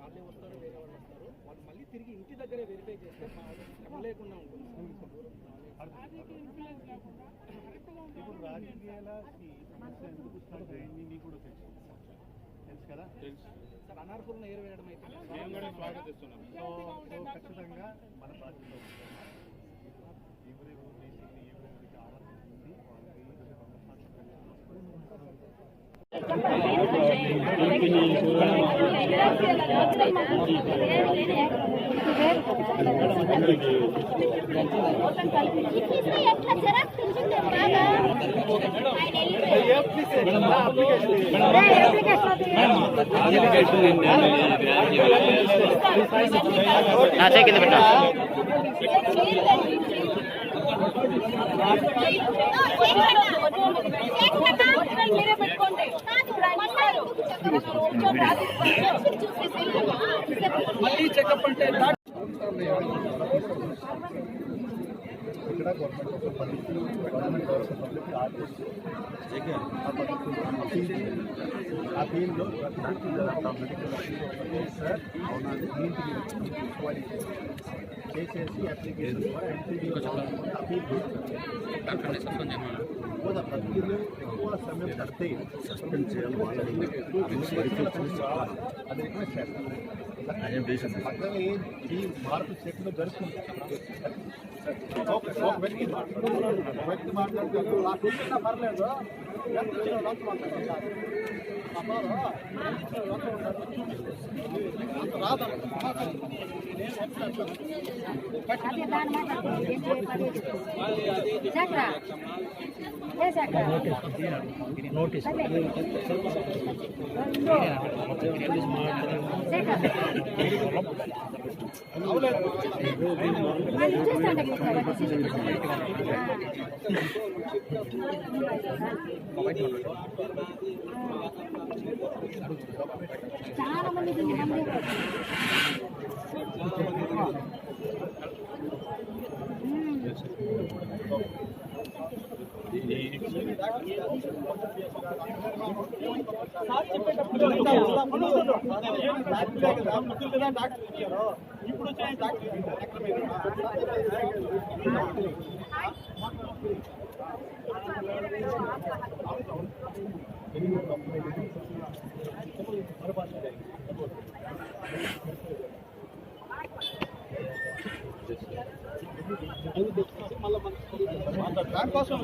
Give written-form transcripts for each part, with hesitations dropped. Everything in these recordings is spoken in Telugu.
వాళ్ళే వస్తారు, వేరే వాళ్ళు వస్తారు, వాళ్ళు మళ్ళీ తిరిగి ఇంటి దగ్గరే వెరిఫై చేస్తే శ్రమ లేకుండా ఉంటుంది. ఇప్పుడు రాజకీయాలకి సమస్య ఎందుకు స్టార్ట్ అయింది మీకు కూడా తెలుసు కదా. సార్ అనార్పులను ఏరవేయడం అయితే స్వాగతిస్తున్నాం. సో ఖచ్చితంగా మన బాధ్యత ఎవరెవరు బేసిక్లీ ఎవరెవరికి ఆరాధన ఉంది వాళ్ళకి మళ్ళీ చెకప్ అంటే ఇక్కడ గవర్నమెంట్ ఆ ఫీల్డ్లో సార్ చేసేసి అప్లికేషన్ ప్రతిలో ఎక్కువ సమయం పడితే సస్పెండ్ చేయడం అది రిక్వెస్ట్ చేస్తాను. పక్కనే ఈ మార్పు చెట్లు జరుగుతుంది. వ్యక్తి మాట్లాడుతారు పర్లేదు నోటీస్ చాలా మంది ఇప్పుడు దానికోసం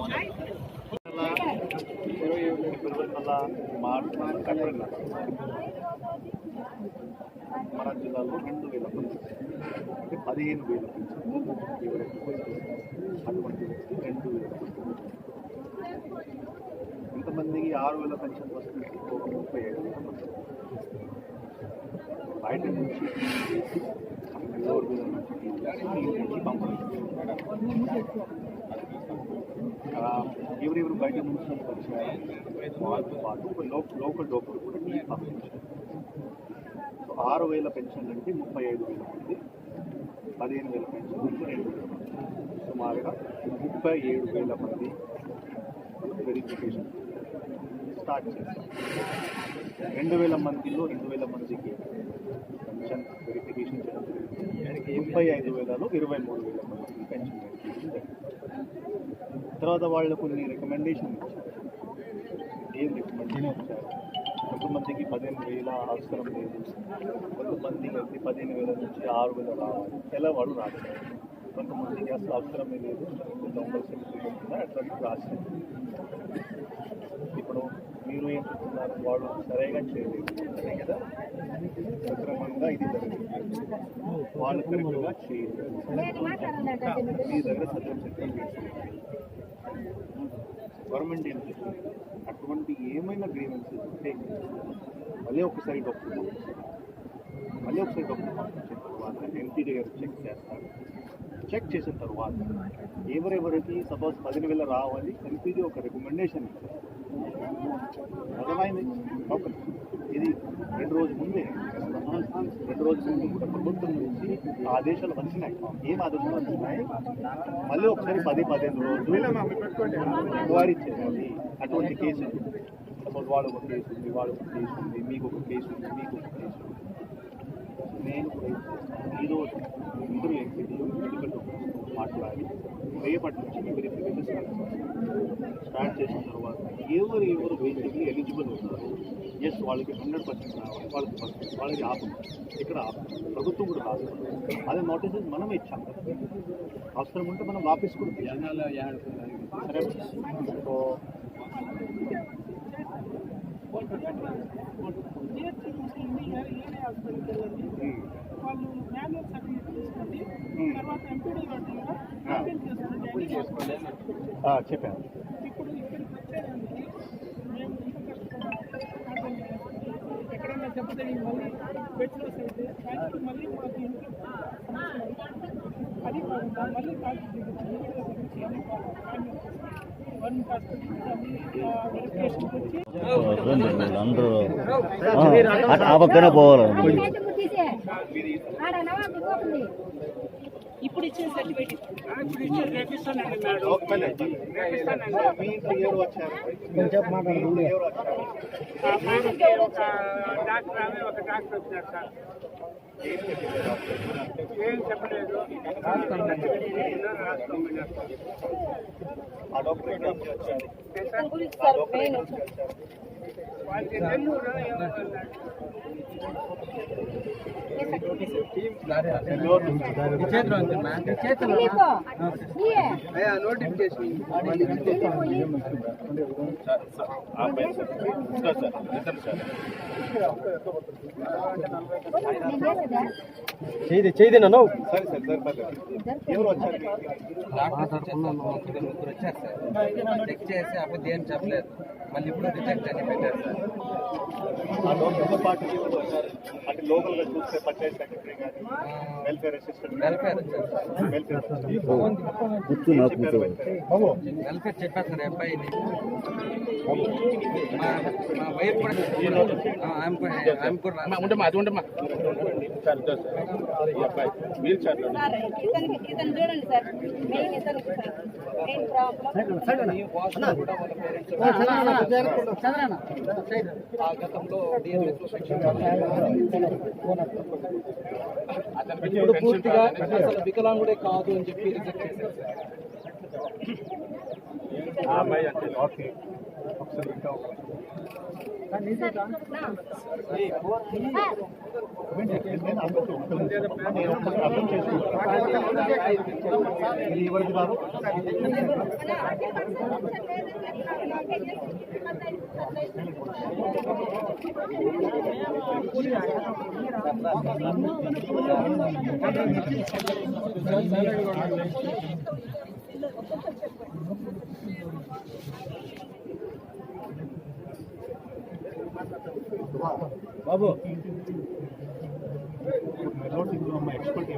మన జిల్లాలో 2,000 మంది అంటే 15,000 అటువంటి 2,000 ఇంతమందికి 6,000 పెన్షన్ వస్తుంది. 35,000 మంది బయట నుంచి ఎవరెవరు బయట నుంచి వచ్చారు వాళ్ళతో పాటు లోకల్ డోపర్ కూడా పంపించారు. సో 6,000 పెన్షన్ అంటే 35,000 మంది, 15,000 పెన్షన్ అంటే 2,000 మంది, సుమారుగా 37,000 మంది వెరిఫికేషన్ స్టార్ట్ చేస్తారు. 2,000 మందిలో 2,000 మందికి పెన్షన్ వెరిఫికేషన్ చేయడం జరిగింది. 35,000లో 23,000 మందికి పెన్షన్ వెరిఫికేషన్ జరిగింది. తర్వాత వాళ్ళు కొన్ని రికమెండేషన్ ఇచ్చారు. ఏం రికమెండేషన్ ఇచ్చారు? కొంతమందికి 15,000 అవసరం లేదు, కొంతమందికి అయితే 15,000 నుంచి 6,000 రావాలి, ఎలా వాళ్ళు రాశారు. కొంతమందికి అసలు అవసరమే లేదు, దొంగలు సెంటర్ అట్లా రాశారు. ఇప్పుడు మీరు ఏం చెప్తున్నారు? వాళ్ళు సరిగా చేయలేదు సరే కదా, సక్రమంగా ఇది జరిగింది, వాళ్ళు కరెక్ట్గా చేయలేదు. మీ దగ్గర సత్యం సర్టిఫికేట్స్ గవర్నమెంట్ ఏం చేస్తుంది? అటువంటి ఏమైనా గ్రీవెన్సెస్ ఉంటే మళ్ళీ ఒకసారి డాక్యుమెంట్ పంపించిన తర్వాత ఎంపీ దగ్గర చెక్ చేస్తారు. చెక్ చేసిన తర్వాత ఎవరెవరికి సపోజ్ 10,000 రావాలి, ఎంపీది ఒక రికమెండేషన్ ఇచ్చారు. అర్థమైంది? ఓకే, ఇది 2 రోజుల ముందే కూడా ప్రభుత్వం నుంచి ఆదేశాలు వచ్చినాయి. ఏం ఆదేశాలు వచ్చినాయి? మళ్ళీ ఒకసారి 10-15 రోజులు ఎంక్వైరీ చేయాలి. అటువంటి కేసులు సపోజ్ వాడు ఒక కేసు ఉంది, వాడు ఒక కేసు ఉంది, మీకు ఒక కేసు ఉంది, మీకు ఒక కేసు ఉంది. నేను కూడా ఏం చేస్తాను, ఈరోజు ఇద్దరు ఎంపీలు మెడికల్ మాట్లాడి రేపటి నుంచి వెరిఫికేషన్ స్టార్ట్ చేసిన తర్వాత ఎవరు బేసిక్లీ ఎలిజిబుల్ ఉన్నారు, ఎస్ వాళ్ళకి 100% రావాలి, వాళ్ళకి ఆపం ఇక్కడ ప్రభుత్వం కూడా రాస్తుంది. అదే నోటీసెస్ మనమే ఇచ్చాం కదా, అవసరం ఉంటే మనం వాపస్ కూడా సరే. సో వాళ్ళు మాన్యువల్ సర్టిఫికేట్ తీసుకొని తర్వాత ఎంపీడీ చెప్పాను. ఇప్పుడు ఇక్కడికి వచ్చేదానికి మేము ఎక్కడన్నా దెబ్బతిని మళ్ళీ బెడ్లోస్ అయితే దానికి మళ్ళీ మాకు ఇంట్లో అది కాకుండా మళ్ళీ కాల్చి ఆ పక్కనే పోవాలి. ఇప్పుడు ఇచ్చిన సర్టిఫికేట్ ఇప్పుడు ఇచ్చిన రేపిస్తానండి మేడం. మీ ఇంట్లో ఎవరు వచ్చారు? ఒక డాక్టర్ ఆమె ఒక డాక్టర్ వచ్చారు సార్. ఏం చెప్పలేదు. ఆ డాక్టర్ ఎక్కడ వచ్చారు? వాళ్ళకి నెల్లూరు చేయి నన్ను. సరే సరే సరే ఎవరు వచ్చారు? ముగ్గురు వచ్చారు సార్. చెక్ చేసి అప్పుడు ఏం చెప్పలేదు, మళ్ళీ ఇప్పుడు రిజెక్ట్ అని పెట్టారు సార్. ఆ డాక్టర్తో పాటు ఎవరు వచ్చారు? అంటే లోకల్గా చూస్తే పంచాయత్ సెక్రటరీ కానీ వెల్ఫేర్ అసిస్టెంట్ వెల్ఫేర్ వచ్చారు సార్. వెల్ఫేర్ వెల్ఫేర్ చెప్పారు సార్. అబ్బాయిని మా వైఫ్ కూడా ఆమె కూడా వీల్ చైర్లో ఇతను చూడండి సార్, మెయిన్ ఇతను మెయిన్ ప్రాబ్లం. ఆ గతంలో ఇప్పుడు పూర్తిగా అసలు వికలాంగుడే కాదు అని చెప్పి రిజెక్ట్ చేశారు సార్. అమ్మాయి అంటే ఓకే ఒకసారి ఇంకా అర్థం చేసుకుంటాను. ఇది ఎవరికి కాదు? బాబు ఎక్స్పర్ట్